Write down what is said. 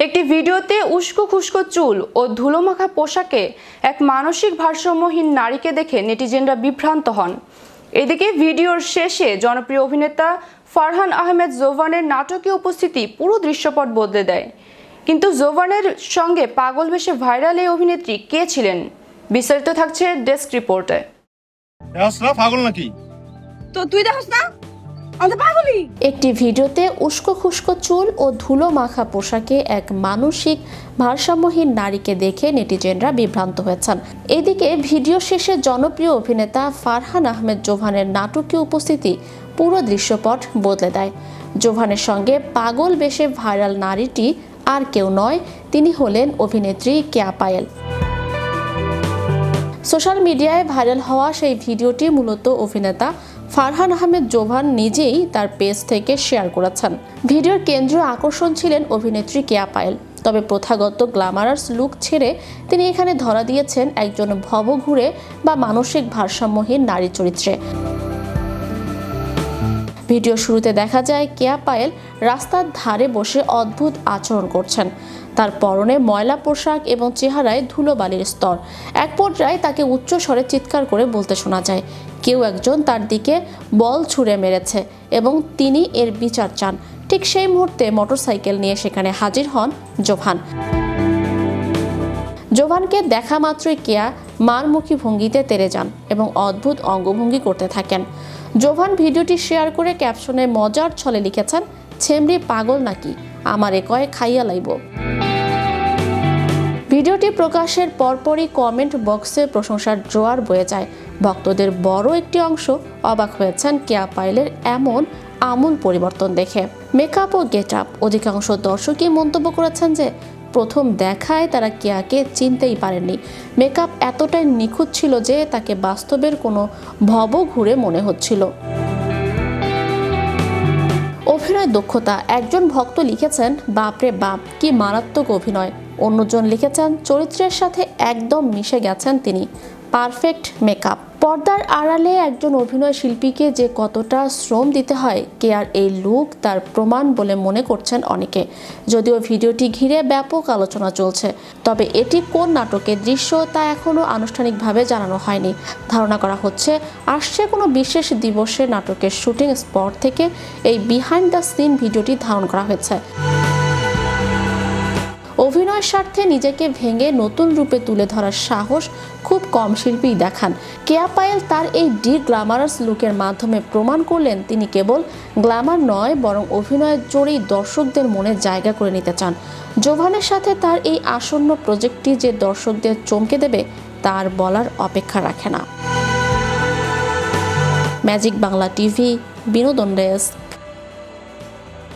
একটি ভিডিওতে উস্কো খুস্কো চুল ও ধুলোমাখা পোশাকে এক মানসিক ভারসাম্যহীন নারীকে দেখে নেটিজেনরা বিভ্রান্ত হন। এদিকে ভিডিওর শেষে জনপ্রিয় অভিনেতা ফারহান আহমেদ জোভানের নাটকীয় উপস্থিতি পুরো দৃশ্যপট বদলে দেয়। কিন্তু জোভানের সঙ্গে পাগল বেশে ভাইরাল এই অভিনেত্রী কে ছিলেন? বিস্তারিত থাকছে ডেস্ক রিপোর্টে। পাগল নাকি? তো তুই দেখছ না? একটি ভিডিওতে উস্কো খুস্কো চুল ও ধুলো মাখা পোশাকে এক মানসিক ভারসাম্যহীন নারীকে দেখে নেটিজেনরা বিভ্রান্ত হয়েছেন। এদিকে ভিডিও শেষে জনপ্রিয় অভিনেতা ফারহান আহমেদ জোভানের নাটকীয় উপস্থিতি পুরো দৃশ্যপট বদলে দেয়। জোভানের সঙ্গে পাগল বেশে ভাইরাল নারীটি আর কেউ নয়, তিনি হলেন অভিনেত্রী কেয়া পায়েল। সোশ্যাল মিডিয়ায় ভাইরাল হওয়া সেই ভিডিওটি মূলত অভিনেতা ফারহান আহমেদ জোভান নিজেই তার পেজ থেকে শেয়ার করেছেন। ভিডিওর কেন্দ্রীয় আকর্ষণ ছিলেন অভিনেত্রী কেয়া পায়েল। তবে প্রথাগত গ্ল্যামারাস লুক ছেড়ে তিনি এখানে ধরা দিয়েছেন একজন ভবঘুরে বা মানসিক ভারসাম্যহীন নারী চরিত্রে। ভিডিও শুরুতে দেখা যায় কেয়া পায়েল রাস্তার ধারে বসে অদ্ভুত আচরণ করছেন। তার পরনে ময়লা পোশাক এবং চেহারায় ধুলোবালির স্তর। এক পর্যায়ে তাকে উচ্চ স্বরে চিৎকার করে বলতে শোনা যায়, কেউ একজন তার দিকে বল ছুঁড়ে মেরেছে এবং তিনি এর বিচার চান। ঠিক সেই মুহূর্তে মোটরসাইকেল নিয়ে সেখানে হাজির হন জোভান। জোভানকে দেখা মাত্রই কেয়া মারমুখী ভঙ্গিতে তেড়ে যান এবং অদ্ভুত অঙ্গভঙ্গি করতে থাকেন। জোভান ভিডিওটি শেয়ার করে ক্যাপশনে মজার ছলে লিখেছেন, ছেমরি পাগল নাকি, আমার একয়ে খাইয়া লাইব। ভিডিওটি প্রকাশের পরপরই কমেন্ট বক্সে প্রশংসার জোয়ার বয়ে যায়। ভক্তদের বড় একটি অংশ অবাক হয়েছেন কেয়া পায়েলের এমন আমূল পরিবর্তন দেখে। মেকআপ ও গেট আপ, অধিকাংশ দর্শকই মন্তব্য করেছেন যে প্রথম দেখায় তারা কেয়াকে চিনতেই পারেননি। মেকআপ এতটাই নিখুঁত ছিল যে তাকে বাস্তবের কোনো ভবঘুরে মনে হচ্ছিল। অভিনয় দক্ষতা, একজন ভক্ত লিখেছেন, বাপরে বাপ কি মারাত্মক অভিনয়। অন্যজন লিখেছেন, চরিত্রের সাথে একদম মিশে গেছেন তিনি, পারফেক্ট মেকআপ। পর্দার আড়ালে একজন অভিনয় শিল্পীকে যে কতটা শ্রম দিতে হয়, কেয়ার এই লুক তার প্রমাণ বলে মনে করছেন অনেকে। যদিও ভিডিওটি ঘিরে ব্যাপক আলোচনা চলছে, তবে এটি কোন নাটকের দৃশ্য তা এখনও আনুষ্ঠানিকভাবে জানানো হয়নি। ধারণা করা হচ্ছে আসছে কোনো বিশেষ দিবসে নাটকের শুটিং স্পট থেকে এই বিহাইন্ড দ্য সিন ভিডিওটি ধারণ করা হয়েছে। অভিনয়ের স্বার্থে নিজেকে ভেঙে নতুন রূপে তুলে ধরার সাহস খুব কম শিল্পীই দেখান। কেয়া পায়েল তার এই গ্ল্যামারাস লুকের মাধ্যমে প্রমাণ করলেন তিনি কেবল গ্ল্যামার নয়, বরং অভিনয়ের জোরেই দর্শকদের মনে জায়গা করে নিতে চান। জোভানের সাথে তার এই আসন্ন প্রজেক্টটি যে দর্শকদের চমকে দেবে তার বলার অপেক্ষা রাখে না। ম্যাজিক বাংলা টিভি, বিনোদন ডেস্ক।